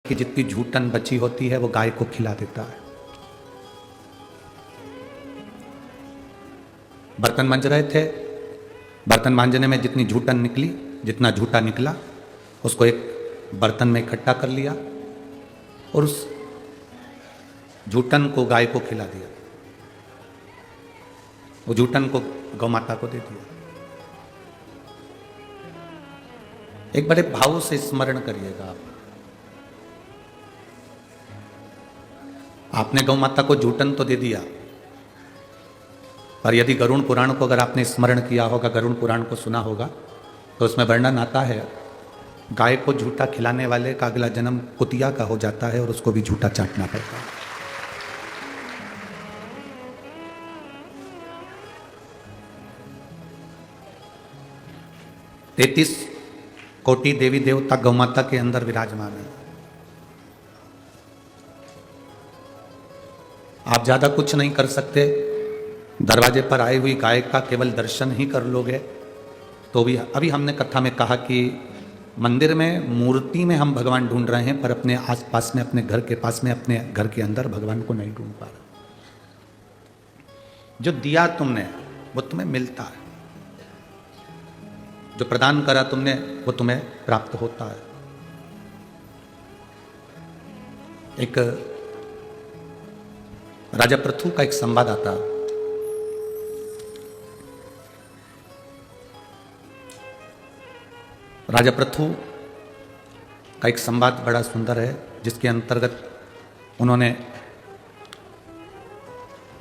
कि जितनी झूठन बची होती है वो गाय को खिला देता है। बर्तन मांज रहे थे, बर्तन मांजने में जितनी झूठन निकली, जितना झूठा निकला, उसको एक बर्तन में इकट्ठा कर लिया और उस झूठन को गाय को खिला दिया। वो झूठन को गौ माता को दे दिया। एक बड़े भाव से स्मरण करिएगा आप। आपने गौ माता को झूठन तो दे दिया, पर यदि गरुड़ पुराण को अगर आपने स्मरण किया होगा, गरुड़ पुराण को सुना होगा, तो उसमें वर्णन आता है गाय को झूठा खिलाने वाले का अगला जन्म कुतिया का हो जाता है और उसको भी झूठा चाटना पड़ता है। तैतीस कोटि देवी देवता गौ माता के अंदर विराजमान है। आप ज्यादा कुछ नहीं कर सकते, दरवाजे पर आई हुई गाय का केवल दर्शन ही कर लोगे तो भी। अभी हमने कथा में कहा कि मंदिर में मूर्ति में हम भगवान ढूंढ रहे हैं, पर अपने आसपास में, अपने घर के पास में, अपने घर के अंदर भगवान को नहीं ढूंढ पा रहे। जो दिया तुमने वो तुम्हें मिलता है, जो प्रदान करा तुमने वो तुम्हें प्राप्त होता है। एक राजा पृथु का एक संवाद आता। राजा पृथु का एक संवाद बड़ा सुंदर है, जिसके अंतर्गत उन्होंने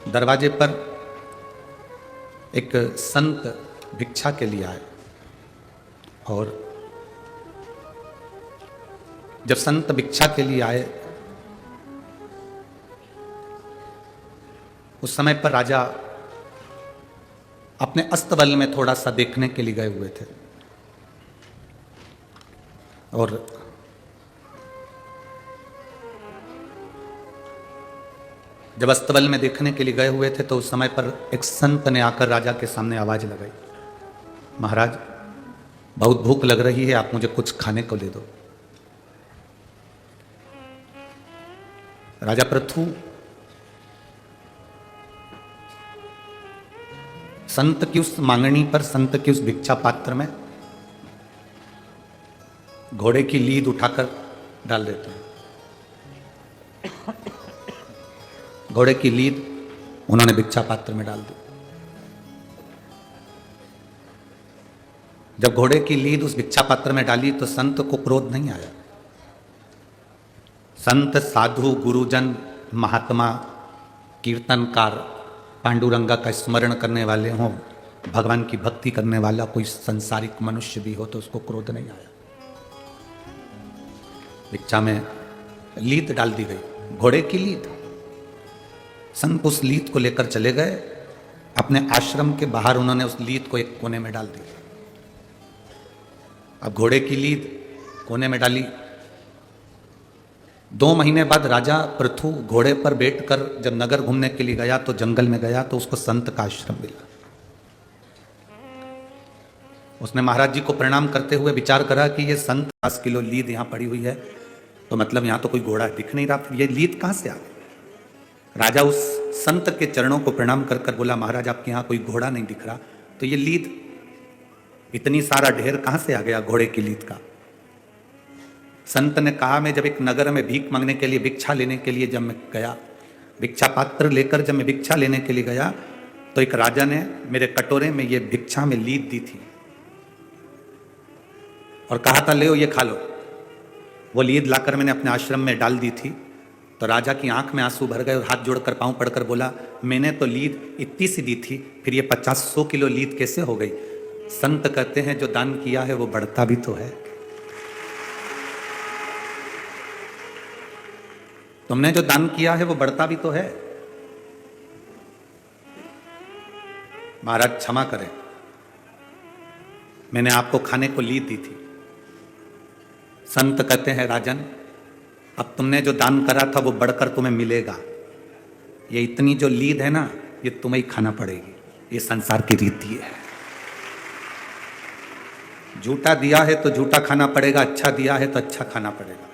दरवाजे पर एक संत भिक्षा के लिए आए और जब संत भिक्षा के लिए आए उस समय पर राजा अपने अस्तबल में थोड़ा सा देखने के लिए गए हुए थे और जब अस्तबल में देखने के लिए गए हुए थे तो उस समय पर एक संत ने आकर राजा के सामने आवाज लगाई, महाराज बहुत भूख लग रही है, आप मुझे कुछ खाने को दे दो। राजा पृथु संत की उस मांगनी पर, संत की उस भिक्षा पात्र में घोड़े की लीद उठाकर डाल देते हैं। घोड़े की लीद उन्होंने भिक्षा पात्र में डाल दी। जब घोड़े की लीद उस भिक्षा पात्र में डाली तो संत को क्रोध नहीं आया। संत, साधु, गुरुजन, महात्मा, कीर्तनकार, पांडुरंगा का स्मरण करने वाले हों, भगवान की भक्ति करने वाला कोई संसारिक मनुष्य भी हो तो उसको क्रोध नहीं आया। भिक्षा में लीद डाल दी गई, घोड़े की लीद। संत उस लीद को लेकर चले गए अपने आश्रम के बाहर, उन्होंने उस लीद को एक कोने में डाल दी। अब घोड़े की लीद कोने में डाली। 2 महीने बाद राजा पृथु घोड़े पर बैठकर जब नगर घूमने के लिए गया तो जंगल में गया तो उसको संत का आश्रम मिला। उसने महाराज जी को प्रणाम करते हुए विचार करा कि ये संत 10 किलो लीद यहाँ पड़ी हुई है, तो मतलब यहाँ तो कोई घोड़ा दिख नहीं रहा, ये लीद कहाँ से आ गई। राजा उस संत के चरणों को प्रणाम कर कर बोला, महाराज आपके यहाँ कोई घोड़ा नहीं दिख रहा, तो ये लीद, इतनी सारा ढेर कहाँ से आ गया घोड़े की लीद का। संत ने कहा, मैं जब एक नगर में भीख मांगने के लिए, भिक्षा लेने के लिए जब मैं गया, भिक्षा पात्र लेकर जब मैं भिक्षा लेने के लिए गया तो एक राजा ने मेरे कटोरे में ये भिक्षा में लीद दी थी और कहा था ले ये खा लो। वो लीद लाकर मैंने अपने आश्रम में डाल दी थी। तो राजा की आंख में आंसू भर गए और हाथ जोड़कर पांव पड़कर बोला, मैंने तो लीद इतनी सी दी थी, फिर ये 50-100 किलो लीद कैसे हो गई। संत कहते हैं जो दान किया है वो बढ़ता भी तो है। तुमने जो दान किया है वो बढ़ता भी तो है। महाराज क्षमा करें, मैंने आपको खाने को लीद दी थी। संत कहते हैं राजन, अब तुमने जो दान करा था वो बढ़कर तुम्हें मिलेगा। ये इतनी जो लीद है ना, ये तुम्हें ही खाना पड़ेगी। ये संसार की रीति है। झूठा दिया है तो झूठा खाना पड़ेगा, अच्छा दिया है तो अच्छा खाना पड़ेगा।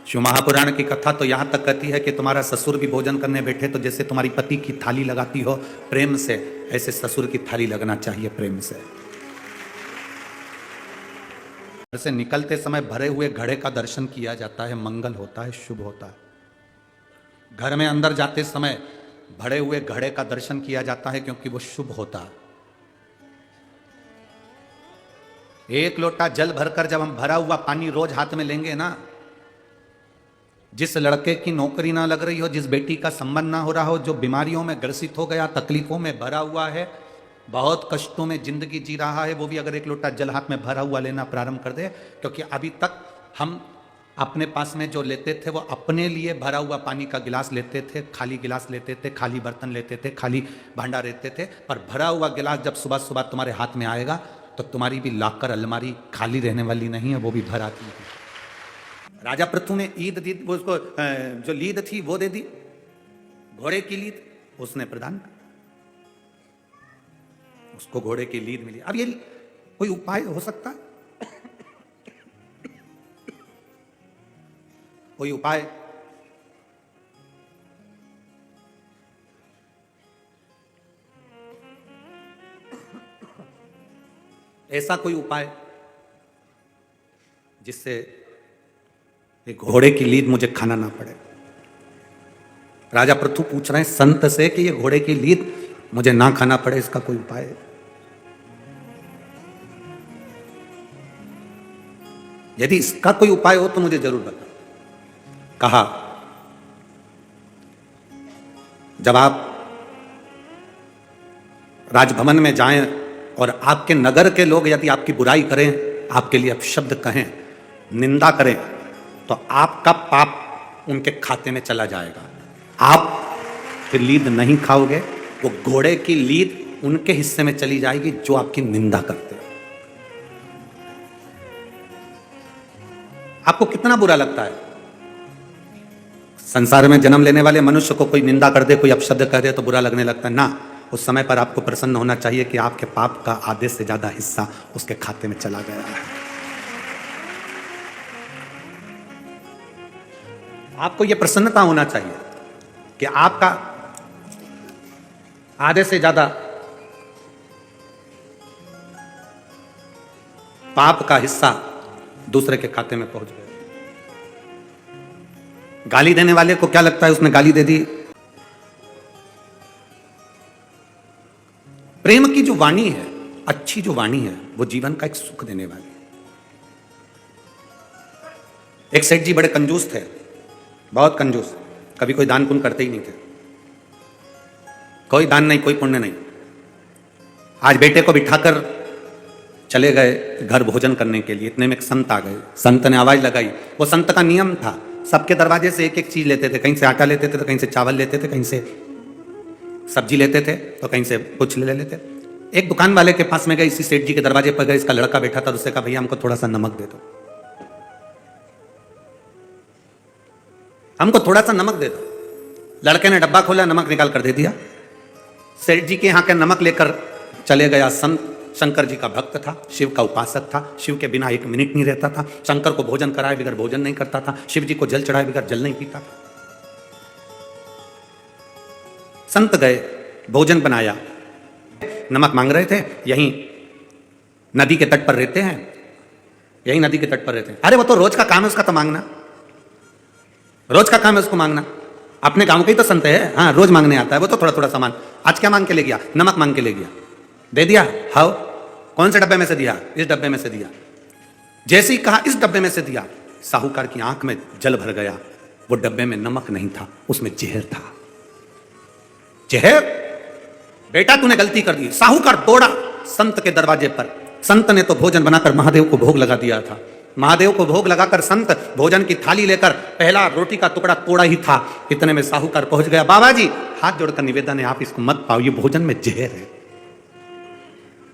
शिव महापुराण की कथा तो यहां तक कहती है कि तुम्हारा ससुर भी भोजन करने बैठे तो जैसे तुम्हारी पति की थाली लगाती हो प्रेम से, ऐसे ससुर की थाली लगना चाहिए प्रेम से। घर से निकलते समय भरे हुए घड़े का दर्शन किया जाता है, मंगल होता है, शुभ होता है। घर में अंदर जाते समय भरे हुए घड़े का दर्शन किया जाता है क्योंकि वो शुभ होता है। एक लोटा जल भरकर जब हम भरा हुआ पानी रोज हाथ में लेंगे ना, जिस लड़के की नौकरी ना लग रही हो, जिस बेटी का संबंध ना हो रहा हो, जो बीमारियों में ग्रसित हो गया, तकलीफों में भरा हुआ है, बहुत कष्टों में जिंदगी जी रहा है, वो भी अगर एक लोटा जल हाथ में भरा हुआ लेना प्रारंभ कर दे, क्योंकि अभी तक हम अपने पास में जो लेते थे वो अपने लिए भरा हुआ पानी का गिलास लेते थे, खाली गिलास लेते थे, खाली बर्तन लेते थे, खाली भांडा लेते थे। पर भरा हुआ गिलास जब सुबह सुबह तुम्हारे हाथ में आएगा तो तुम्हारी भी लाकर अलमारी खाली रहने वाली नहीं है, वो भी भर आती है। राजा पृथु ने ईद दी, वो उसको जो लीद थी वो दे दी, घोड़े की लीद उसने प्रदान कर, उसको घोड़े की लीद मिली। अब ये कोई उपाय हो सकता है? कोई उपाय? ऐसा कोई उपाय जिससे एक घोड़े की लीद मुझे खाना ना पड़े? राजा पृथु पूछ रहे हैं संत से कि ये घोड़े की लीद मुझे ना खाना पड़े, इसका कोई उपाय है? यदि इसका कोई उपाय हो तो मुझे जरूर बताओ। कहा, जब आप राजभवन में जाएं और आपके नगर के लोग यदि आपकी बुराई करें, आपके लिए अपशब्द कहें, निंदा करें, तो आपका पाप उनके खाते में चला जाएगा। आप फिर लीद नहीं खाओगे, वो घोड़े की लीद उनके हिस्से में चली जाएगी जो आपकी निंदा करते हैं। आपको कितना बुरा लगता है? संसार में जन्म लेने वाले मनुष्य को कोई निंदा कर दे, कोई अपशब्द कह दे तो बुरा लगने लगता है ना। उस समय पर आपको प्रसन्न होना चाहिए कि आपके पाप का आधे से ज्यादा हिस्सा उसके खाते में चला गया है। आपको यह प्रसन्नता होना चाहिए कि आपका आधे से ज्यादा पाप का हिस्सा दूसरे के खाते में पहुंच गया। गाली देने वाले को क्या लगता है, उसने गाली दे दी। प्रेम की जो वाणी है, अच्छी जो वाणी है, वो जीवन का एक सुख देने वाली है। एक सेठ जी बड़े कंजूस थे, बहुत कंजूस, कभी कोई दान पुण्य करते ही नहीं थे, कोई दान नहीं, कोई पुण्य नहीं। आज बेटे को बिठाकर चले गए घर भोजन करने के लिए, इतने में एक संत आ गए। संत ने आवाज लगाई। वो संत का नियम था, सबके दरवाजे से एक एक चीज लेते थे, कहीं से आटा लेते थे तो कहीं से चावल लेते थे, कहीं से सब्जी लेते थे तो कहीं से कुछ ले लेते। एक दुकान वाले के पास में गए, इसी सेठ जी के दरवाजे पर गए, इसका लड़का बैठा था, उससे कहा भैया हमको थोड़ा सा नमक दे दो, हमको थोड़ा सा नमक दे दो। लड़के ने डब्बा खोला, नमक निकाल कर दे दिया। सेठ जी के यहाँ के नमक लेकर चले गया। संत शंकर जी का भक्त था, शिव का उपासक था, शिव के बिना एक मिनट नहीं रहता था। शंकर को भोजन कराए बगैर भोजन नहीं करता था, शिव जी को जल चढ़ाए बगैर जल नहीं पीता था। संत गए, भोजन बनाया, नमक मांग रहे थे। यहीं नदी के तट पर रहते हैं, यहीं नदी के तट पर रहते हैं। अरे वो तो रोज का काम है उसका, तो मांगना, रोज का काम है उसको मांगना। अपने गांव के ही तो संत है, हाँ रोज मांगने आता है वो तो थोड़ा थोड़ा सामान। आज क्या मांग के ले गया? नमक मांग के ले गया, दे दिया। हाउ, कौन से डब्बे में से दिया? इस डब्बे में से दिया। जैसे ही कहा इस डब्बे में से दिया, साहूकार की आंख में जल भर गया। वो डब्बे में नमक नहीं था, उसमें जहर था। जहर? बेटा तूने गलती कर दी। साहूकार दौड़ा संत के दरवाजे पर। संत ने तो भोजन बनाकर महादेव को भोग लगा दिया था। महादेव को भोग लगाकर संत भोजन की थाली लेकर पहला रोटी का टुकड़ा तोड़ा ही था, इतने में साहूकार पहुंच गया। बाबा जी, हाथ जोड़कर निवेदन है, आप इसको मत पाओ, ये भोजन में जहर है।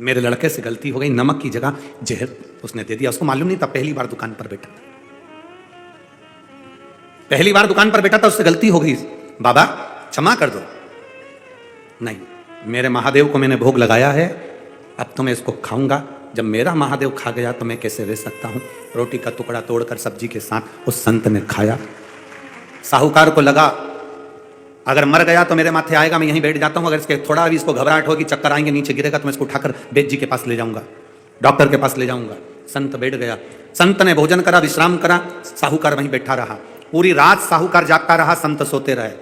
मेरे लड़के से गलती हो गई, नमक की जगह जहर उसने दे दिया। उसको मालूम नहीं था, पहली बार दुकान पर बैठा था, पहली बार दुकान पर बैठा था, उससे गलती हो गई। बाबा क्षमा कर दो। नहीं, मेरे महादेव को मैंने भोग लगाया है, अब तो मैं इसको खाऊंगा, जब मेरा महादेव खा गया तो मैं कैसे रह सकता हूं। रोटी का टुकड़ा तोड़कर सब्जी के साथ उस संत ने खाया। साहूकार को लगा अगर मर गया तो मेरे माथे आएगा, मैं यहीं बैठ जाता हूं। अगर इसके थोड़ा भी इसको घबराहट होगी, चक्कर आएंगे, नीचे गिरेगा, तो मैं इसको उठाकर वैद्य जी के पास ले जाऊंगा, डॉक्टर के पास ले जाऊंगा। संत बैठ गया। संत ने भोजन करा, विश्राम करा, साहूकार वहीं बैठा रहा। पूरी रात साहूकार जागता रहा, संत सोते रहे।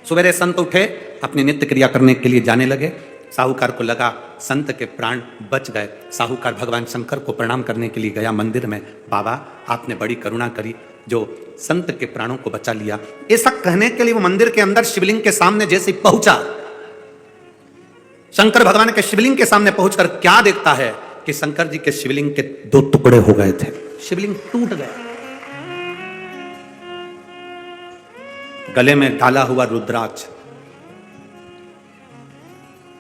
सवेरे संत उठे, अपनी नित्य क्रिया करने के लिए जाने लगे। साहूकार को लगा संत के प्राण बच गए। साहूकार भगवान शंकर को प्रणाम करने के लिए गया मंदिर में। बाबा आपने बड़ी करुणा करी जो संत के प्राणों को बचा लिया। ऐसा कहने के लिए वो मंदिर के अंदर शिवलिंग के सामने जैसे पहुंचा, शंकर भगवान के शिवलिंग के सामने पहुंचकर क्या देखता है कि शंकर जी के शिवलिंग के 2 टुकड़े हो गए थे, शिवलिंग टूट गया। गले में डाला हुआ रुद्राक्ष,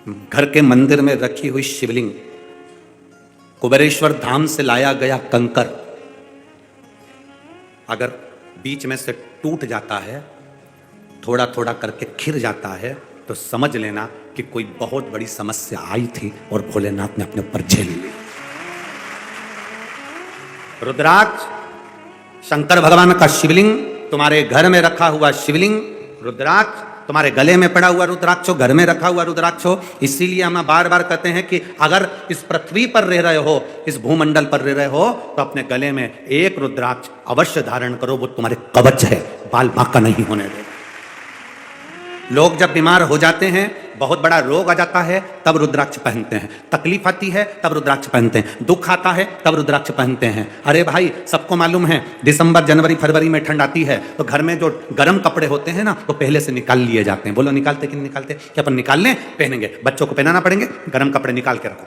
घर के मंदिर में रखी हुई शिवलिंग, कुबेरेश्वर धाम से लाया गया कंकर अगर बीच में से टूट जाता है, थोड़ा थोड़ा करके खिर जाता है, तो समझ लेना कि कोई बहुत बड़ी समस्या आई थी और भोलेनाथ ने अपने ऊपर झेल ली। रुद्राक्ष, शंकर भगवान का शिवलिंग, तुम्हारे घर में रखा हुआ शिवलिंग, रुद्राक्ष, तुम्हारे गले में पड़ा हुआ रुद्राक्ष हो, घर में रखा हुआ रुद्राक्ष हो। इसीलिए हम बार बार कहते हैं कि अगर इस पृथ्वी पर रह रहे हो, इस भूमंडल पर रह रहे हो, तो अपने गले में एक रुद्राक्ष अवश्य धारण करो। वो तुम्हारे कवच है, बाल बांका नहीं होने दे। लोग जब बीमार हो जाते हैं, बहुत बड़ा रोग आ जाता है, तब रुद्राक्ष पहनते हैं। तकलीफ आती है तब रुद्राक्ष पहनते हैं। दुख आता है तब रुद्राक्ष पहनते हैं। अरे भाई, सबको मालूम है दिसंबर जनवरी फरवरी में ठंड आती है तो घर में जो गर्म कपड़े होते हैं ना, वो पहले से निकाल लिए जाते हैं। बोलो निकालते कि नहीं निकालते? क्या अपन निकाल लें, पहनेंगे? बच्चों को पहनाना पड़ेंगे, गर्म कपड़े निकाल के रखो।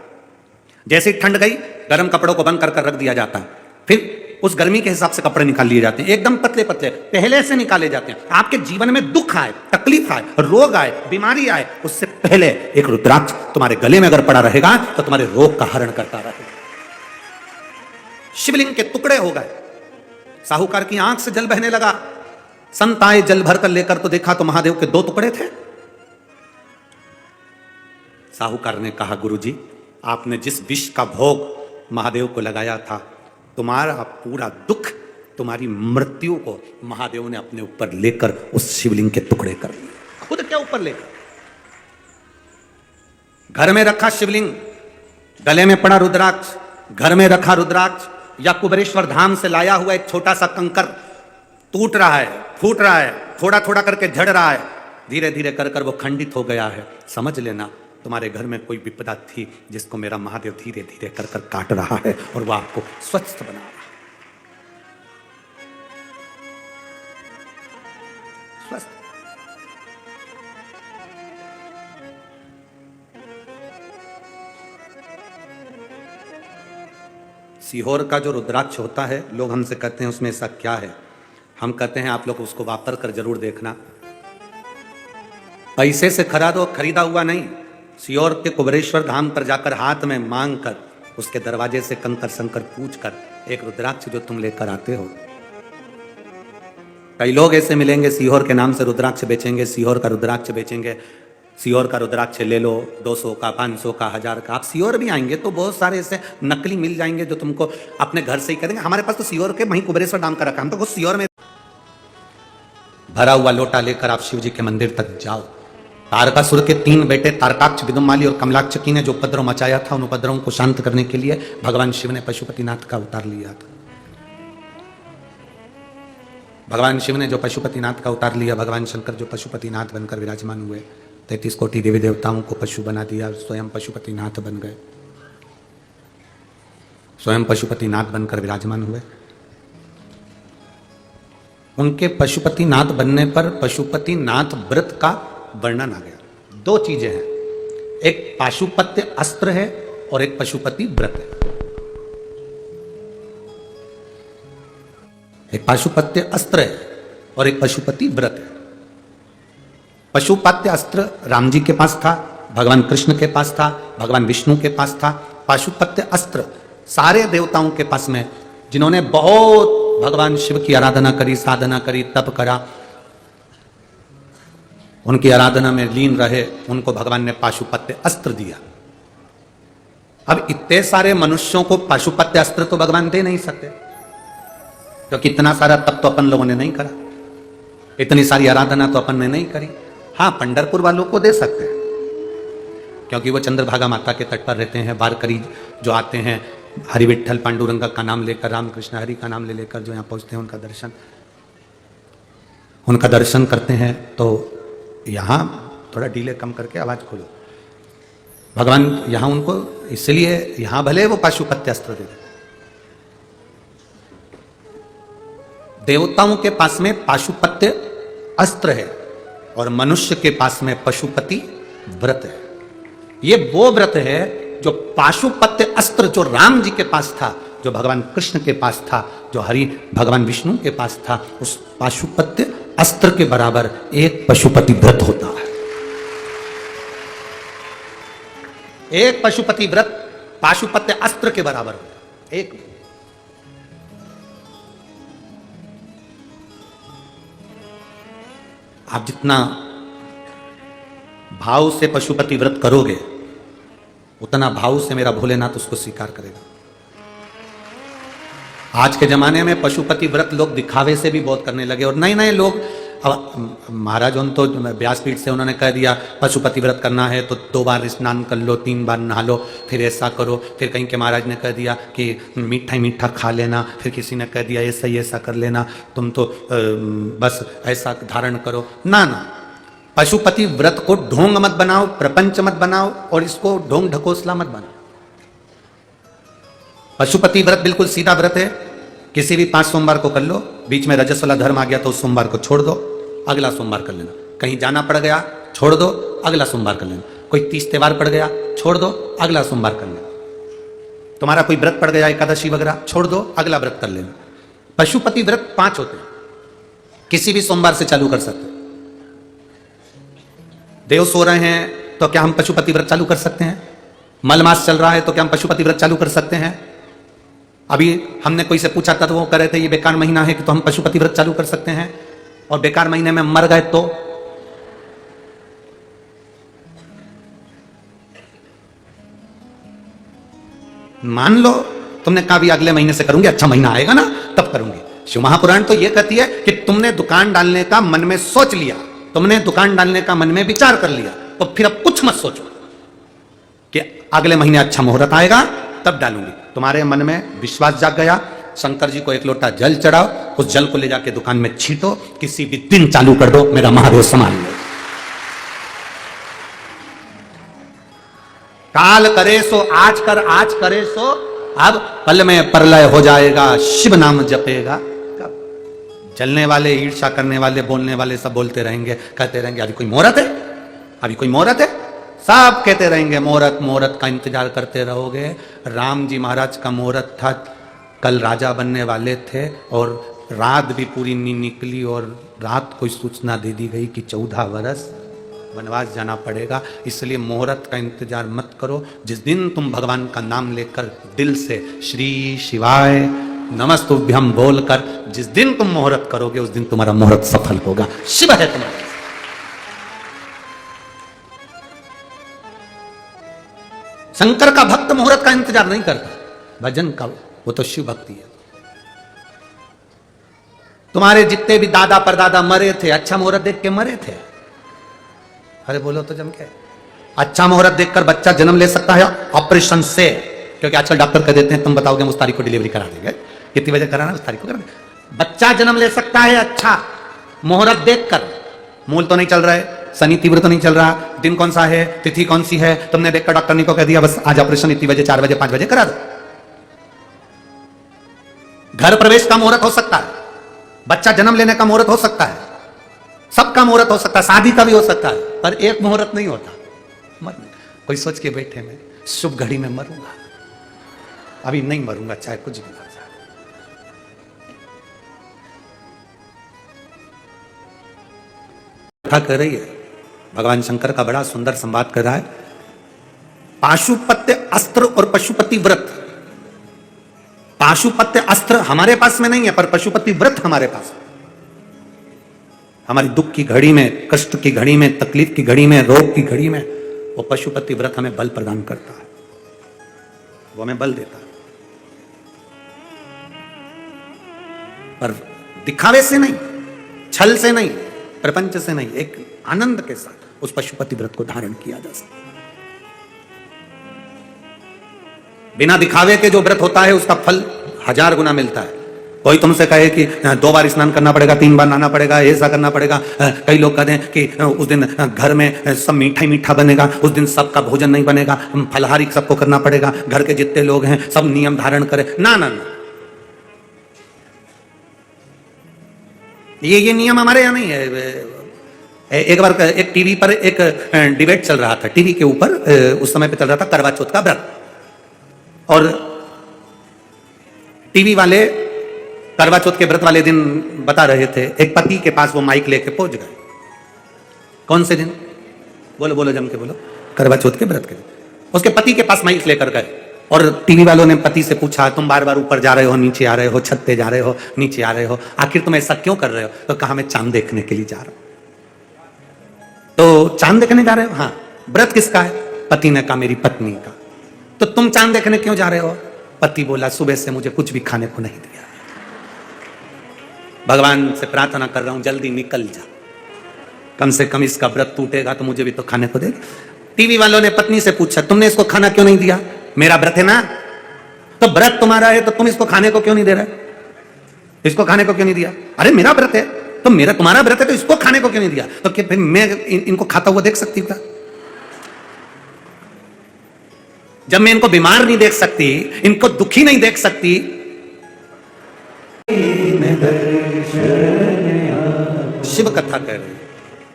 जैसे ही ठंड गई, गर्म कपड़ों को बंद कर रख दिया जाता है। फिर उस गर्मी के हिसाब से कपड़े निकाल लिए जाते हैं, एकदम पतले पतले पहले से निकाले जाते हैं। आपके जीवन में दुख आए, तकलीफ आए, रोग आए, बीमारी आए, उससे पहले एक रुद्राक्ष तुम्हारे गले में अगर पड़ा रहेगा तो तुम्हारे रोग का हरण करता रहेगा। शिवलिंग के टुकड़े हो गए। साहूकार की आंख से जल बहने लगा। संत आए, जल भरकर लेकर तो देखा तो महादेव के 2 टुकड़े थे। साहूकार ने कहा, गुरुजी, आपने जिस विष का भोग महादेव को लगाया था, तुम्हारा पूरा दुख, तुम्हारी मृत्यु को महादेव ने अपने ऊपर लेकर उस शिवलिंग के टुकड़े कर लिए, खुद के ऊपर लेकर। घर में रखा शिवलिंग, गले में पड़ा रुद्राक्ष, घर में रखा रुद्राक्ष, या कुबेरेश्वर धाम से लाया हुआ एक छोटा सा कंकर टूट रहा है, फूट रहा है, थोड़ा थोड़ा करके झड़ रहा है, धीरे धीरे कर कर वो खंडित हो गया है। समझ लेना तुम्हारे घर में कोई विपदा थी जिसको मेरा महादेव धीरे धीरे कर कर काट रहा है और वह आपको स्वस्थ बना रहा है। स्वस्थ। सीहोर का जो रुद्राक्ष होता है, लोग हमसे कहते हैं उसमें ऐसा क्या है। हम कहते हैं आप लोग उसको वापर कर जरूर देखना। पैसे से खरीदा हुआ नहीं, सीहोर के कुबेरेश्वर धाम पर जाकर हाथ में मांग कर, उसके दरवाजे से कंकर संकर पूछ कर एक रुद्राक्ष जो तुम लेकर आते हो। कई लोग ऐसे मिलेंगे सीहोर के नाम से रुद्राक्ष बेचेंगे, सीहोर का रुद्राक्ष बेचेंगे, सीहोर का रुद्राक्ष ले लो 200 का, 500 का, 1000 का। आप सीहोर भी आएंगे तो बहुत सारे ऐसे नकली मिल जाएंगे जो तुमको अपने घर से ही करेंगे। हमारे पास तो सीहोर के वहीं कुबेरेश्वर धाम का रखा, हम तो सीहोर में। भरा हुआ लोटा लेकर आप शिव जी के मंदिर तक जाओ। तारकासुर के 3 बेटे तारकाक्ष, विदुमाली और कमलाक्षकी ने जो उपद्रव मचाया था, उन उपद्रवों को शांत करने के लिए भगवान शिव ने पशुपतिनाथ का अवतार लिया था। भगवान शिव ने जो पशुपतिनाथ का अवतार लिया, भगवान शंकर जो पशुपतिनाथ बनकर विराजमान हुए, 33 कोटि देवी देवताओं को पशु बना दिया, स्वयं पशुपतिनाथ बन गए, स्वयं पशुपतिनाथ बनकर विराजमान हुए। उनके पशुपतिनाथ बनने पर पशुपतिनाथ व्रत का वर्णन आ गया। 2 चीजें हैं, एक पाशुपत्य अस्त्र है और एक पशुपति व्रत है। एक पाशुपत्य अस्त्र है और एक पशुपति व्रत है। पशुपत्य अस्त्र राम जी के पास था, भगवान कृष्ण के पास था, भगवान विष्णु के पास था। पाशुपत्य अस्त्र सारे देवताओं के पास में, जिन्होंने बहुत भगवान शिव की आराधना करी, साधना करी, तप करा, उनकी आराधना में लीन रहे, उनको भगवान ने पाशुपत्य अस्त्र दिया। अब इतने सारे मनुष्यों को पाशुपत्य अस्त्र तो भगवान दे नहीं सकते, क्योंकि इतना सारा तप तो अपन लोगों ने नहीं करा, इतनी सारी आराधना तो अपन ने नहीं करी। हाँ, पंढरपुर वालों को दे सकते हैं, क्योंकि वो चंद्रभागा माता के तट पर रहते हैं। वारकरी जो आते हैं हरि विठ्ठल पांडुरंगा का नाम लेकर, रामकृष्ण हरि का नाम ले लेकर जो यहाँ पहुँचते हैं, उनका दर्शन करते हैं। तो यहाँ थोड़ा डीले कम करके आवाज खोलो। भगवान यहाँ उनको इसलिए, यहाँ भले वो पाशुपत्य अस्त्र दे दे, देवताओं के पास में पाशुपत्य अस्त्र है और मनुष्य के पास में पशुपति व्रत है। ये वो व्रत है जो पाशुपत्य अस्त्र जो राम जी के पास था, जो भगवान कृष्ण के पास था, जो हरि भगवान विष्णु के पास था, उस पाशुपत्य अस्त्र के बराबर एक पशुपति व्रत होता है। एक पशुपति व्रत पाशुपत्य अस्त्र के बराबर होता है। एक आप जितना भाव से पशुपति व्रत करोगे, उतना भाव से मेरा भोलेनाथ उसको स्वीकार करेगा। आज के जमाने में पशुपति व्रत लोग दिखावे से भी बहुत करने लगे, और नए नए लोग, अब महाराज उन तो व्यासपीठ से उन्होंने कह दिया पशुपति व्रत करना है तो 2 बार स्नान कर लो, 3 बार नहा लो, फिर ऐसा करो। फिर कहीं के महाराज ने कह दिया कि मीठा मीठा खा लेना, फिर किसी ने कह दिया ऐसा ही ऐसा कर लेना, तुम तो बस ऐसा धारण करो। ना ना, पशुपति व्रत को ढोंग मत बनाओ, प्रपंच मत बनाओ, और इसको ढोंग ढकोसला मत बनाओ। पशुपति व्रत बिल्कुल सीधा व्रत है। किसी भी 5 सोमवार को कर लो, बीच में रजस वाला धर्म आ गया तो उस सोमवार को छोड़ दो, अगला सोमवार कर लेना। कहीं जाना पड़ गया, छोड़ दो, अगला सोमवार कर लेना। कोई 30 त्योहार पड़ गया, छोड़ दो, अगला सोमवार कर लेना। तुम्हारा कोई व्रत पड़ गया, एकादशी वगैरह, छोड़ दो, अगला व्रत कर लेना। पशुपति व्रत 5 होते हैं, किसी भी सोमवार से चालू कर सकते। देव सो रहे हैं तो क्या हम पशुपति व्रत चालू कर सकते हैं? मलमास चल रहा है तो क्या हम पशुपति व्रत चालू कर सकते हैं? अभी हमने कोई से पूछा था तो वो कह रहे थे ये बेकार महीना है कि तो हम पशुपति व्रत चालू कर सकते हैं, और बेकार महीने में मर गए तो? मान लो तुमने कहा भी अगले महीने से करूंगी, अच्छा महीना आएगा ना तब करूंगी। शिव महापुराण तो ये कहती है कि तुमने दुकान डालने का मन में सोच लिया, तुमने दुकान डालने का मन में विचार कर लिया, तो फिर अब कुछ मत सोचो कि अगले महीने अच्छा मुहूर्त आएगा तब डालूंगी। तुम्हारे मन में विश्वास जाग गया, शंकर जी को 1 लोटा जल चढ़ाओ, उस जल को ले जाके दुकान में छींटो, किसी भी दिन चालू कर दो, मेरा महादेव संभाल लो। काल करे सो आज कर, आज करे सो अब, पल में प्रलय हो जाएगा, शिव नाम जपेगा। जलने वाले, ईर्ष्या करने वाले, बोलने वाले सब बोलते रहेंगे, कहते रहेंगे अभी कोई मुहूर्त है, अभी कोई मुहूर्त है, सब कहते रहेंगे मुहूर्त, मुहूर्त का इंतजार करते रहोगे। राम जी महाराज का मुहूर्त था, कल राजा बनने वाले थे, और रात भी पूरी नहीं निकली, और रात को सूचना दे दी गई कि 14 वर्ष वनवास जाना पड़ेगा। इसलिए मुहूर्त का इंतजार मत करो। जिस दिन तुम भगवान का नाम लेकर दिल से श्री शिवाय नमस्तुभ्यम बोलकर जिस दिन तुम मुहूर्त करोगे, उस दिन तुम्हारा मुहूर्त सफल होगा। शिव है तुम्हारा। शंकर का भक्त मुहूर्त का इंतजार नहीं करता, भजन का, वो तो शिव भक्ति है। तुम्हारे जितने भी दादा परदादा मरे थे, अच्छा मुहूर्त देख के मरे थे। अरे बोलो तो जम के, अच्छा मुहूर्त देखकर बच्चा जन्म ले सकता है ऑपरेशन से, क्योंकि आजकल डॉक्टर कह देते हैं तुम बताओगे हम उस तारीख को डिलीवरी करा देंगे, कितनी बजे कराना उस तारीख को करा देंगे। बच्चा जन्म ले सकता है अच्छा मुहूर्त देखकर। मूल तो नहीं चल रहा है, शनि तीव्र तो नहीं चल रहा, दिन कौन सा है, तिथि कौन सी है, तुमने देखकर डॉक्टर ने को कह दिया बस आज ऑपरेशन इतनी बजे, 4 बजे, 5 बजे करा दो। घर प्रवेश का मुहूर्त हो सकता है, बच्चा जन्म लेने का मुहूर्त हो सकता है, सबका मुहूर्त हो सकता है, शादी का भी हो सकता है, पर एक मुहूर्त नहीं होता मरने। कोई सोच के बैठे मैं शुभ घड़ी में मरूंगा, अभी नहीं मरूंगा चाहे कुछ भी हो जाए। कथा कर रही है, भगवान शंकर का बड़ा सुंदर संवाद कर रहा है। पाशुपत्य अस्त्र और पशुपति व्रत। पाशुपत्य अस्त्र हमारे पास में नहीं है, पर पशुपति व्रत हमारे पास है। हमारी दुख की घड़ी में, कष्ट की घड़ी में, तकलीफ की घड़ी में, रोग की घड़ी में वो पशुपति व्रत हमें बल प्रदान करता है। वो हमें बल देता है, पर दिखावे से नहीं, छल से नहीं, प्रपंच से नहीं, एक आनंद के साथ उस पशुपति व्रत को धारण किया जा सकता है। बिना दिखावे के जो व्रत होता है उसका फल 1000 गुना मिलता है। कोई तुमसे कहे कि 2 बार स्नान करना पड़ेगा, 3 बार नहाना पड़ेगा, ऐसा करना पड़ेगा, कई लोग कहते हैं कि उस दिन घर में सब मीठा ही मीठा बनेगा, उस दिन सबका भोजन नहीं बनेगा, फलाहारी सबको करना पड़ेगा, घर के जितने लोग हैं सब नियम धारण करें। ना ना ना, ये नियम हमारे यहाँ नहीं है। एक बार एक टीवी पर एक डिबेट चल रहा था, टीवी के ऊपर उस समय पे चल रहा था करवा चौथ का व्रत, और टीवी वाले करवा चौथ के व्रत वाले दिन बता रहे थे। एक पति के पास वो माइक लेके पहुंच गए। कौन से दिन? बोलो बोलो, जम के बोलो। करवा चौथ के व्रत के दिन उसके पति के पास माइक लेकर गए, और टीवी वालों ने पति से पूछा, तुम बार बार ऊपर जा रहे हो, नीचे आ रहे हो, छत पे जा रहे हो, नीचे आ रहे हो, आखिर तुम ऐसा क्यों कर रहे हो? तो कहा, मैं चांद देखने के लिए जा रहा हूं। तो चांद देखने जा रहे हो? हाँ। व्रत किसका है? पति ने कहा, मेरी पत्नी का। तो तुम चांद देखने क्यों जा रहे हो? पति बोला, सुबह से मुझे कुछ भी खाने को नहीं दिया, भगवान से प्रार्थना कर रहा हूं जल्दी निकल जा, कम से कम इसका व्रत टूटेगा तो मुझे भी तो खाने को देगा। टीवी वालों ने पत्नी से पूछा, तुमने इसको खाना क्यों नहीं दिया? मेरा व्रत है ना, तो व्रत तुम्हारा है तो तुम इसको खाने को क्यों नहीं दे रहे? इसको खाने को क्यों नहीं दिया? अरे मेरा व्रत है तो मेरा, तुम्हारा व्रत है तो इसको खाने को क्यों नहीं दिया? तो क्या फिर मैं इनको खाता हुआ देख सकती हूँ क्या? जब मैं इनको बीमार नहीं देख सकती, इनको दुखी नहीं देख सकती, शिव कथा कह रहे,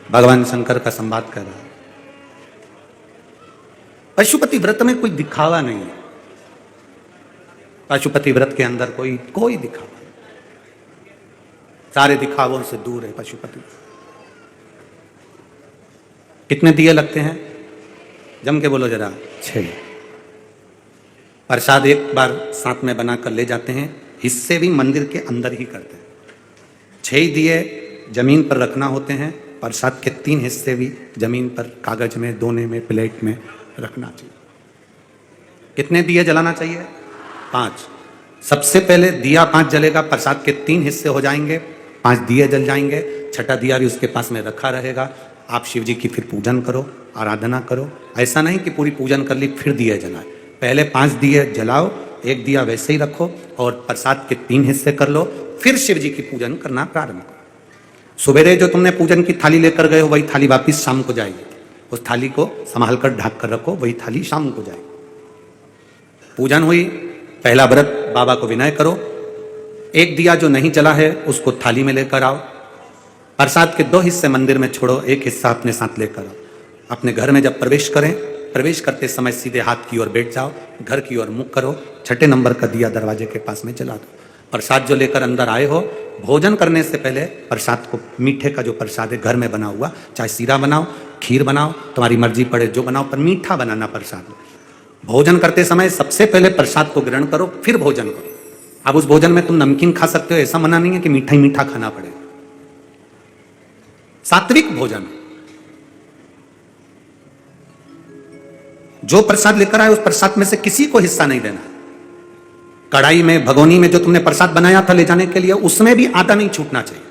भगवान शंकर का संवाद कर रहा है। पशुपति व्रत में कोई दिखावा नहीं है। पशुपति व्रत के अंदर कोई दिखावा नहीं, सारे दिखावों से दूर है पशुपति। कितने दिए लगते हैं? जम के बोलो जरा। 6। प्रसाद एक बार साथ में बनाकर ले जाते हैं, हिस्से भी मंदिर के अंदर ही करते हैं। 6 दिए जमीन पर रखना होते हैं, प्रसाद के 3 हिस्से भी जमीन पर कागज में, दोने में, प्लेट में रखना चाहिए। कितने दिए जलाना चाहिए? 5। सबसे पहले दिया 5 जलेगा, प्रसाद के 3 हिस्से हो जाएंगे, 5 दिए जल जाएंगे, छठा दिया भी उसके पास में रखा रहेगा। आप शिव जी की फिर पूजन करो, आराधना करो। ऐसा नहीं कि पूरी पूजन कर ली फिर दिए जलाए, पहले 5 दिए जलाओ, 1 दिया वैसे ही रखो और प्रसाद के 3 हिस्से कर लो, फिर शिव जी की पूजन करना प्रारंभ करो। सुबेरे जो तुमने पूजन की थाली लेकर गए हो वही थाली वापिस शाम को जाएगी, उस थाली को संभाल कर ढक कर रखो, वही थाली शाम को जाएगी। पूजन हुई, पहला व्रत बाबा को विनय करो। 1 दिया जो नहीं जला है उसको थाली में लेकर आओ। प्रसाद के 2 हिस्से मंदिर में छोड़ो, 1 हिस्सा अपने साथ लेकर आओ। अपने घर में जब प्रवेश करें, प्रवेश करते समय सीधे हाथ की ओर बैठ जाओ, घर की ओर मुख करो, 6ठे नंबर का दिया दरवाजे के पास में जला दो। प्रसाद जो लेकर अंदर आए हो, भोजन करने से पहले प्रसाद को, मीठे का जो प्रसाद है घर में बना हुआ, चाहे सीरा बनाओ, खीर बनाओ, तुम्हारी मर्जी पड़े जो बनाओ, पर मीठा बनाना प्रसाद। भोजन करते समय सबसे पहले प्रसाद को ग्रहण करो, फिर भोजन करो। अब उस भोजन में तुम नमकीन खा सकते हो, ऐसा मना नहीं है कि मीठा ही मीठा खाना पड़ेगा। सात्विक भोजन। जो प्रसाद लेकर आए उस प्रसाद में से किसी को हिस्सा नहीं देना। कढ़ाई में, भगोनी में जो तुमने प्रसाद बनाया था ले जाने के लिए, उसमें भी आटा नहीं छूटना चाहिए।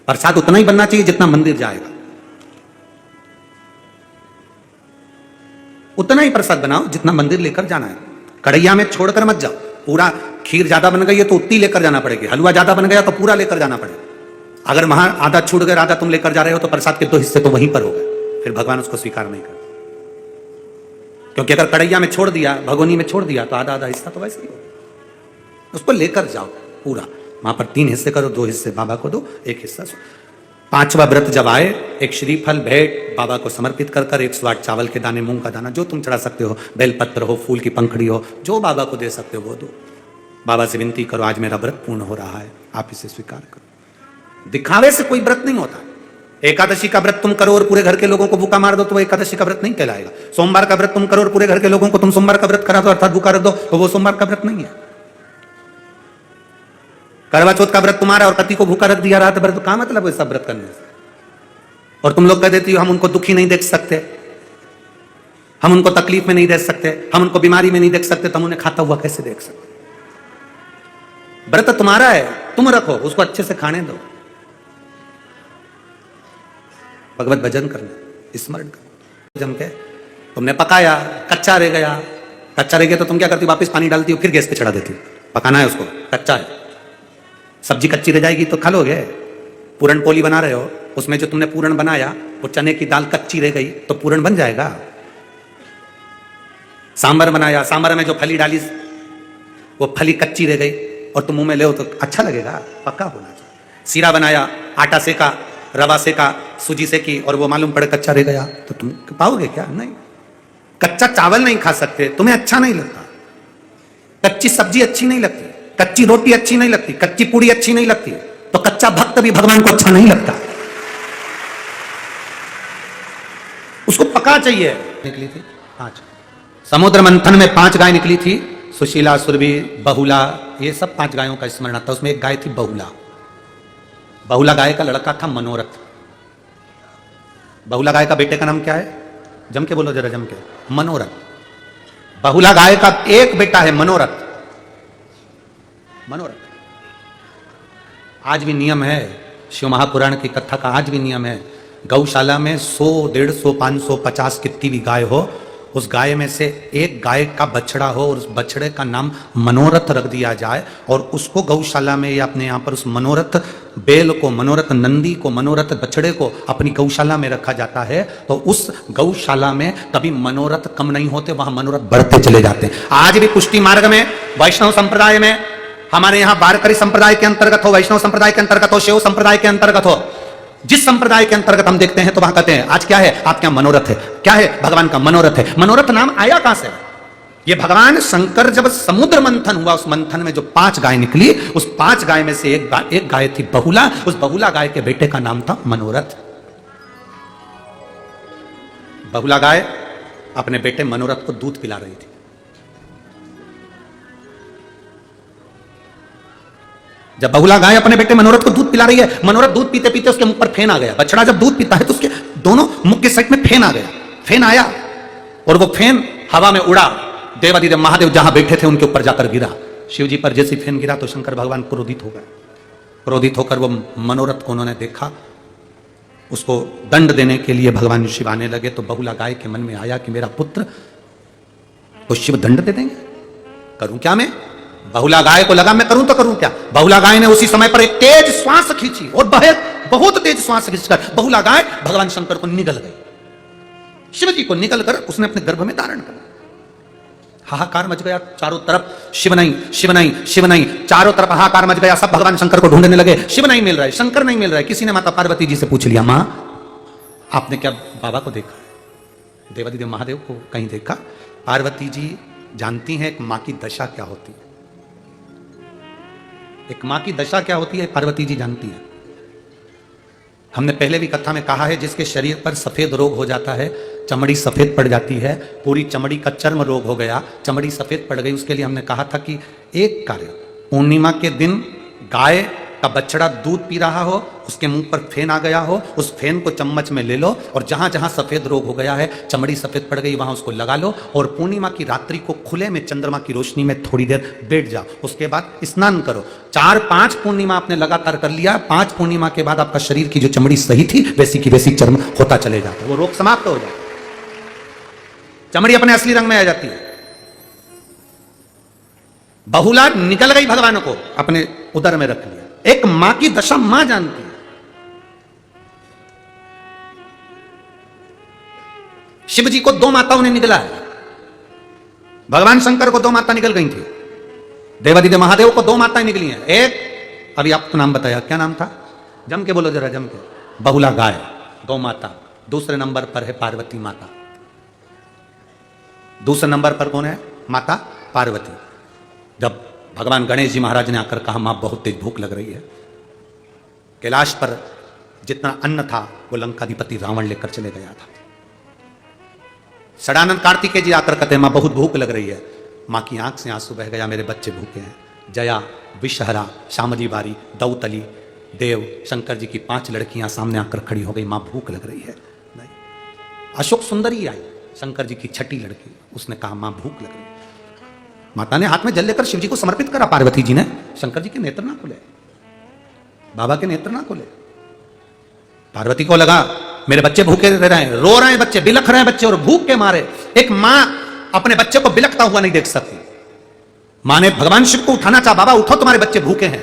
प्रसाद उतना ही बनना चाहिए जितना मंदिर जाएगा, उतना ही प्रसाद बनाओ जितना मंदिर लेकर जाना है। कढ़ैया में छोड़कर मत जाओ। पूरा खीर ज्यादा बन गई है तो उतनी लेकर जाना पड़ेगी, हलवा ज्यादा बन गया तो पूरा लेकर जाना पड़ेगा। अगर वहां आधा छूट गया, आधा तुम लेकर जा रहे हो, तो प्रसाद के 2 हिस्से तो वहीं पर हो गए, फिर भगवान उसको स्वीकार नहीं करते। क्योंकि अगर कढ़ैया में छोड़ दिया, भगोनी में छोड़ दिया, तो आधा आधा हिस्सा तो वैसे ही हो, उसको लेकर जाओ पूरा। वहां पर 3 हिस्से करो, 2 हिस्से बाबा को दो, 1 हिस्सा। 5वां व्रत जब आए, एक श्रीफल भेंट बाबा को समर्पित कर 108 चावल के दाने, मूंग का दाना, जो तुम चढ़ा सकते हो, बेलपत्र हो, फूल की पंखड़ी हो, जो बाबा को दे सकते हो वो दो। बाबा से विनती करो, आज मेरा व्रत पूर्ण हो रहा है, आप इसे स्वीकार करो। दिखावे से कोई व्रत नहीं होता। एकादशी का व्रत तुम करो और पूरे घर के लोगों को भूखा मार दो तो वो एकादशी का व्रत नहीं कहलाएगा। सोमवार का व्रत तुम करो और पूरे घर के लोगों को तुम सोमवार का व्रत करा दो, अर्थात भूखा रख दो, तो वो सोमवार का व्रत नहीं है। करवा चौथ का व्रत तुम्हारा और पति को भूखा रख दिया रात भर, तो क्या मतलब है सब व्रत करने से? और तुम लोग कह देती हो हम उनको दुखी नहीं देख सकते। हम उनको तकलीफ में नहीं देख सकते, हम उनको बीमारी में नहीं देख सकते, तो हम उन्हें खाता हुआ कैसे देख सकते? व्रत तुम्हारा है, तुम रखो, उसको अच्छे से खाने दो, भगवत भजन करना, स्मरण करना। जम के तुमने पकाया, कच्चा रह गया, कच्चा रह गया तो तुम क्या करती हो? वापस पानी डालती हो, फिर गैस पे चढ़ा देती हो। पकाना है उसको, कच्चा है, सब्जी कच्ची रह जाएगी तो खा लोगे। पूरन पोली बना रहे हो, उसमें जो तुमने पूरन बनाया वो चने की दाल कच्ची रह गई तो पूरन बन जाएगा। सांबर बनाया, सांबर में जो फली डाली वो फली कच्ची रह गई और तुम मुंह में ले तो अच्छा लगेगा? पक्का होना चाहिए। सीरा बनाया, आटा सेका, रवा सेका, सूजी सेकी और वो मालूम पड़े कच्चा रह गया तो तुम पाओगे क्या? नहीं। कच्चा चावल नहीं खा सकते, तुम्हें अच्छा नहीं लगता। कच्ची सब्जी अच्छी नहीं लगती, कच्ची रोटी अच्छी नहीं लगती, कच्ची पूड़ी अच्छी नहीं लगती, तो कच्चा भक्त भी भगवान को अच्छा नहीं लगता। उसको पका चाहिए। निकली थी 5 समुद्र मंथन में 5 गाय निकली थी, सुशीला, सुरभि, बहुला, ये सब 5 गायों का स्मरण आता है। उसमें एक गाय थी बहुला। बहुला गाय का लड़का था मनोरथ। बहुला गाय का बेटे का नाम क्या है? जम के बोलो जरा, जम के। मनोरथ। बहुला गाय का एक बेटा है मनोरथ। मनोरथ। आज भी नियम है, शिव महापुराण की कथा का आज भी नियम है, गौशाला में 100, 150, 500, 50 कितनी भी गाय हो, उस गाय में से एक गाय का बछड़ा हो और उस बछड़े का नाम मनोरथ रख दिया जाए और उसको गौशाला में या अपने यहाँ पर उस मनोरथ बैल को, मनोरथ नंदी को, मनोरथ बछड़े को अपनी गौशाला में रखा जाता है, तो उस गौशाला में कभी मनोरथ कम नहीं होते, वहां मनोरथ बढ़ते चले जाते हैं। आज भी पुष्टि मार्ग में, वैष्णव संप्रदाय में, हमारे यहाँ वारकरी संप्रदाय के अंतर्गत हो, वैष्णव संप्रदाय के अंतर्गत हो, शैव संप्रदाय के अंतर्गत हो, जिस संप्रदाय के अंतर्गत हम देखते हैं तो वहां कहते हैं आज क्या है? आपके यहां मनोरथ है। क्या है? भगवान का मनोरथ है। मनोरथ नाम आया कहां से? ये भगवान शंकर जब समुद्र मंथन हुआ, उस मंथन में जो 5 गाय निकली, उस 5 गाय में से एक गाय थी बहुला। उस बहुला गाय के बेटे का नाम था मनोरथ। बहुला गाय अपने बेटे मनोरथ को दूध पिला रही थी। जब बहुला गाय अपने बेटे मनोरथ को दूध पिला रही है, मनोरथ दूध पीते पीते उसके मुख पर फेन आ गया। बछड़ा जब दूध पीता है तो उसके दोनों मुख के साइड में फेन आ गया। फेन आया और वो फेन हवा में उड़ा, देवादिदेव महादेव जहां बैठे थे उनके ऊपर जाकर गिरा। शिव जी पर जैसे फेन गिरा तो शंकर भगवान क्रोधित हो गए। क्रोधित होकर वो मनोरथ को उन्होंने देखा, उसको दंड देने के लिए भगवान शिव आने लगे। तो बहुला गाय के मन में आया कि मेरा पुत्र को शिव दंड दे देंगे, करूं क्या मैं? बहुला गाय को लगा मैं करूं तो करूं क्या? बहुला गाय ने उसी समय पर एक तेज श्वास खींची और बहुत तेज श्वास खींचकर बहुला गाय भगवान शंकर को निगल गई। शिव जी को निगल कर उसने अपने गर्भ में धारण कर। हाहाकार मच गया चारों तरफ, शिव नहीं, शिव नहीं, शिव नहीं, चारों तरफ हाहाकार मच गया। सब भगवान शंकर को ढूंढने लगे, शिव नहीं मिल रहा है, शंकर नहीं मिल रहा है। किसी ने माता पार्वती जी से पूछ लिया, मां आपने क्या बाबा को देखा? देवादिदेव महादेव को कहीं देखा? पार्वती जी जानती हैं एक मां की दशा क्या होती है। एक मां की दशा क्या होती है पार्वती जी जानती है। हमने पहले भी कथा में कहा है, जिसके शरीर पर सफेद रोग हो जाता है, चमड़ी सफेद पड़ जाती है, पूरी चमड़ी का चर्म रोग हो गया, चमड़ी सफेद पड़ गई, उसके लिए हमने कहा था कि एक कार्य, पूर्णिमा के दिन गाय का बछड़ा दूध पी रहा हो, उसके मुंह पर फेन आ गया हो, उस फेन को चम्मच में ले लो और जहां जहां सफेद रोग हो गया है, चमड़ी सफेद पड़ गई, वहां उसको लगा लो और पूर्णिमा की रात्रि को खुले में चंद्रमा की रोशनी में थोड़ी देर बैठ जाओ। उसके बाद स्नान करो। 4-5 पूर्णिमा आपने लगातार कर लिया, 5 पूर्णिमा के बाद आपका शरीर की जो चमड़ी सही थी वैसी की वैसी चर्म होता चले जाता, वो रोग समाप्त हो जाता, चमड़ी अपने असली रंग में आ जाती है। बहुला निकल गई, भगवान को अपने उदर में रख लिया। एक मां की दशा मां जानती है। शिव जी को 2 माताओं ने निकला है। भगवान शंकर को 2 माता निकल गई थी, देवादिदेव महादेव को 2 माताएं निकली हैं। एक अभी आपको नाम बताया, क्या नाम था? जम के बोलो जरा, जम के। बहुला गाय, गौ माता। दूसरे नंबर पर है पार्वती माता। दूसरे नंबर पर कौन है? माता पार्वती। जब भगवान गणेश जी महाराज ने आकर कहा, मां बहुत तेज भूख लग रही है, कैलाश पर जितना अन्न था वो लंकाधिपति रावण लेकर चले गया था। षडानंद कार्तिकेय जी आकर कहते हैं, मां बहुत भूख लग रही है। मां की आंख से आंसू बह गया, मेरे बच्चे भूखे हैं। जया, विषहरा, श्यामजी बारी, दौतली, देव, शंकर जी की 5 लड़कियां सामने आकर खड़ी हो गई, मां भूख लग रही है। नहीं, अशोक सुंदरी आई, शंकर जी की छठी लड़की, उसने कहा मां भूख लग रही। माता ने हाथ में जल लेकर शिव जी को समर्पित करा। पार्वती जी ने, शंकर जी के नेत्र ना खुले, बाबा के नेत्र ना खुले। पार्वती को लगा मेरे बच्चे भूखे रह रहे हैं, रो रहे हैं बच्चे, बिलख रहे हैं बच्चे, और भूख के मारे एक मां अपने बच्चे को बिलखता हुआ नहीं देख सकती। मां ने भगवान शिव को उठाना चाहा, बाबा उठो तुम्हारे बच्चे भूखे हैं।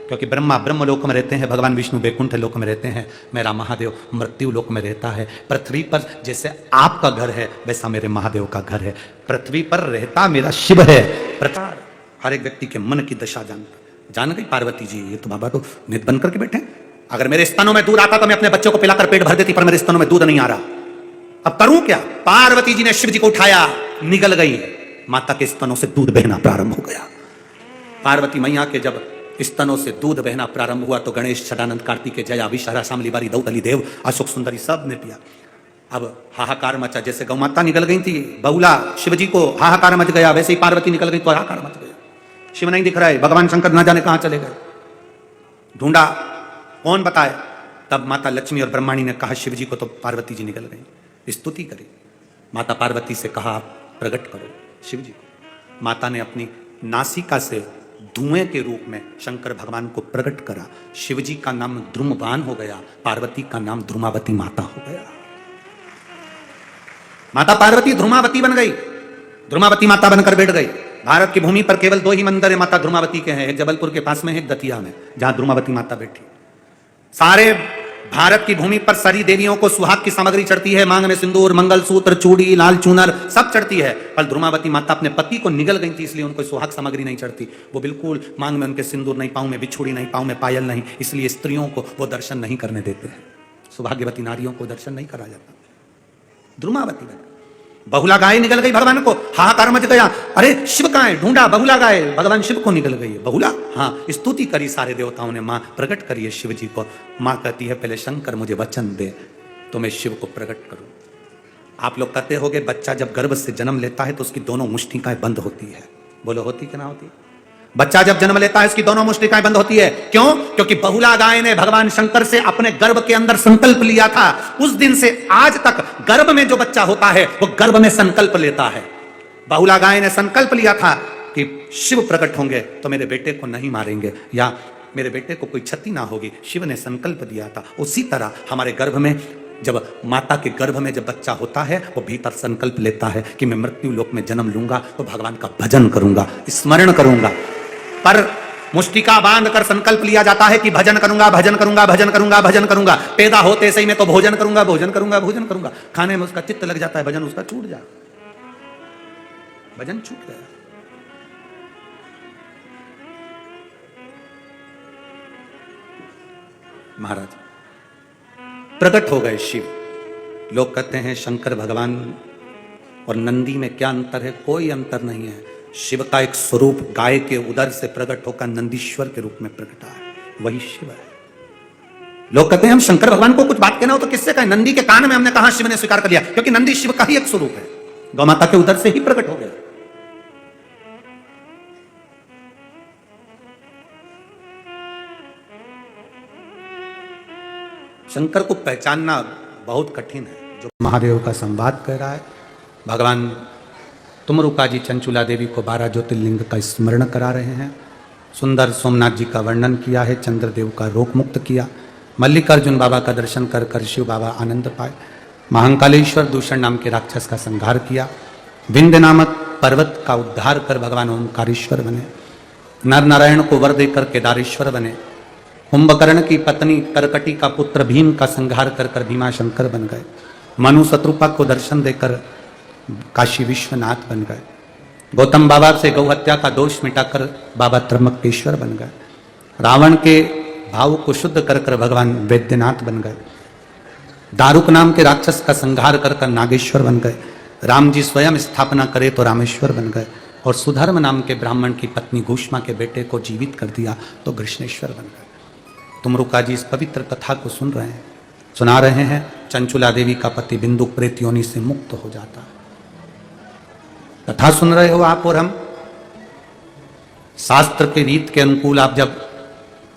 क्योंकि ब्रह्मा ब्रह्म लोक में रहते हैं, भगवान विष्णु वैकुंठ लोक में रहते हैं, मेरा महादेव मृत्यु लोक में रहता है। पृथ्वी पर जैसे आपका घर है वैसा मेरे महादेव का घर है। पृथ्वी पर रहता मेरा शिव है। हर एक व्यक्ति के मन की दशा जान गई पार्वती जी। ये तो बाबा तो नित बन करके बैठे। अगर मेरे स्तनों में दूध आता तो मैं अपने बच्चों को पिलाकर पेट भर देती, पर मेरे स्तनों में दूध नहीं आ रहा, अब करूं क्या? पार्वती जी ने शिव जी को उठाया, निगल गई, माता के स्तनों से दूध बहना प्रारंभ हो गया। पार्वती मैया के जब स्तनों से दूध बहना प्रारंभ हुआ तो गणेश, छटानंद, कार्तिकेय, जया, विशाखा, शामली, बारी, दौतली, देव, अशोक सुंदरी सब ने पिया। अब हाहाकार मचा। जैसे गौ माता निकल गई थी, बहुला शिवजी को हाहाकार मच गया, वैसे ही पार्वती निकल गई तो हाहाकार मच गया। शिव नहीं दिख रहा है, भगवान शंकर ना जाने कहां चले गए, ढूंढा, कौन बताए? तब माता लक्ष्मी और ब्रह्माणी ने कहा शिव जी को, तो पार्वती जी निकल गई, स्तुति करी। माता पार्वती से कहा आप प्रकट करो शिव जी को। माता ने अपनी नासिका से धुएं के रूप में शंकर भगवान को प्रकट करा। शिव जी का नाम ध्रुमवान हो गया, पार्वती का नाम ध्रुमावती माता हो गया। माता पार्वती ध्रुमावती बन गई, ध्रुमावती माता बनकर बैठ गई। भारत की भूमि पर केवल 2 ही मंदिर है माता ध्रुमावती के हैं, एक जबलपुर के पास में है, एक दतिया में, जहां ध्रुमावती माता बैठी। सारे भारत की भूमि पर सारी देवियों को सुहाग की सामग्री चढ़ती है, मांग में सिंदूर, मंगलसूत्र, चूड़ी, लाल चूनर सब चढ़ती है। पर ध्रुमावती माता अपने पति को निगल गई थी, इसलिए उनको सुहाग सामग्री नहीं चढ़ती। वो बिल्कुल मांग में उनके सिंदूर नहीं, पाँव में बिछुड़ी नहीं, पाँव में पायल नहीं, इसलिए स्त्रियों को वो दर्शन नहीं करने देते हैं। सौभाग्यवती नारियों को दर्शन नहीं करा जाता। ध्रुमावती बहुला गाय निकल गई भगवान को, हाहाकार मच गया, अरे शिव कहां है? ढूंढा, बहुला गाय भगवान शिव को निकल गई है। बहुला, हाँ, स्तुति करी सारे देवताओं ने, मां प्रकट करिए शिव जी को। मां कहती है पहले शंकर मुझे वचन दे तो मैं शिव को प्रकट करूं। आप लोग कहते होगे बच्चा जब गर्भ से जन्म लेता है तो उसकी दोनों मुष्टिकाएं बंद होती है, बोलो होती कि ना होती? बच्चा जब जन्म लेता है उसकी दोनों मुष्टिकाएं बंद होती है, क्यों? क्योंकि बहुला गाय ने भगवान शंकर से अपने गर्भ के अंदर संकल्प लिया था। उस दिन से आज तक गर्भ में जो बच्चा होता है वो गर्भ में संकल्प लेता है। बहुला गाय ने संकल्प लिया था कि शिव प्रकट होंगे तो मेरे बेटे को नहीं मारेंगे या मेरे बेटे को कोई क्षति ना होगी। शिव ने संकल्प दिया था। उसी तरह हमारे गर्भ में, जब माता के गर्भ में जब बच्चा होता है वो भीतर संकल्प लेता है कि मैं मृत्यु लोक में जन्म लूंगा तो भगवान का भजन करूंगा, स्मरण करूंगा। पर मुष्टिका बांध कर संकल्प लिया जाता है कि भजन करूंगा, भजन करूंगा, भजन करूंगा, भजन करूंगा। पैदा होते से ही मैं तो भोजन करूंगा, भोजन करूंगा, भोजन करूंगा। खाने में उसका चित्त लग जाता है, भजन उसका छूट जाए, भजन छूट गया। महाराज प्रकट हो गए शिव। लोग कहते हैं शंकर भगवान और नंदी में क्या अंतर है? कोई अंतर नहीं है। शिव का एक स्वरूप गाय के उदर से प्रकट होकर नंदीश्वर के रूप में प्रकटा है, वही शिव है। लोग कहते हैं हम शंकर भगवान को कुछ बात कहना हो तो किससे कहें? नंदी के कान में हमने कहा, शिव ने स्वीकार कर लिया, क्योंकि नंदी शिव का ही एक स्वरूप है, गौ माता के उदर से ही प्रकट हो गया। शंकर को पहचानना बहुत कठिन है। जो महादेव का संवाद कह रहा है, भगवान तुमरुका जी चंचुला देवी को 12 ज्योतिर्लिंग का स्मरण करा रहे हैं। सुंदर सोमनाथ जी का वर्णन किया है, चंद्रदेव का रोग मुक्त किया, मल्लिकार्जुन बाबा का दर्शन कर कर शिव बाबा आनंद पाए, महाकालेश्वर दूषण नाम के राक्षस का संहार किया, विंध्य नामक पर्वत का उद्धार कर भगवान ओंकारेश्वर बने, नर नारायण को वर देकर केदारेश्वर बने, कुंभकर्ण की पत्नी करकटी का पुत्र भीम का संहार कर कर भीमाशंकर बन गए, मनु शत्रुपा को दर्शन देकर काशी विश्वनाथ बन गए, गौतम बाबा से गौ हत्या का दोष मिटाकर बाबा त्र्यंबकेश्वर बन गए, रावण के भाव को शुद्ध कर कर भगवान वैद्यनाथ बन गए, दारुक नाम के राक्षस का संहार कर कर नागेश्वर बन गए, राम जी स्वयं स्थापना करे तो रामेश्वर बन गए, और सुधर्म नाम के ब्राह्मण की पत्नी घूष्मा के बेटे को जीवित कर दिया तो कृष्णेश्वर बन गए। तुमरुका जी इस पवित्र कथा को सुना रहे हैं। चंचुला देवी का पति बिंदु प्रेत योनि से मुक्त हो जाता है। कथा सुन रहे हो आप और हम। शास्त्र के रीत के अनुकूल आप जब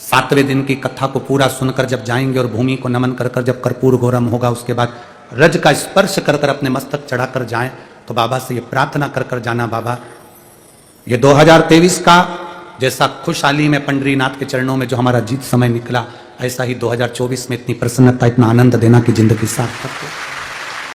7वें दिन की कथा को पूरा सुनकर जब जाएंगे और भूमि को नमन कर कर जब कर्पूर गौरम होगा, उसके बाद रज का स्पर्श कर कर अपने मस्तक चढ़ाकर जाएं। तो बाबा से ये प्रार्थना कर कर जाना, बाबा ये 2023 का जैसा खुशहाली में पंडरीनाथ के चरणों में जो हमारा जीत समय निकला, ऐसा ही 2024 में इतनी प्रसन्नता, इतना आनंद देना कि जिंदगी सार्थक हो।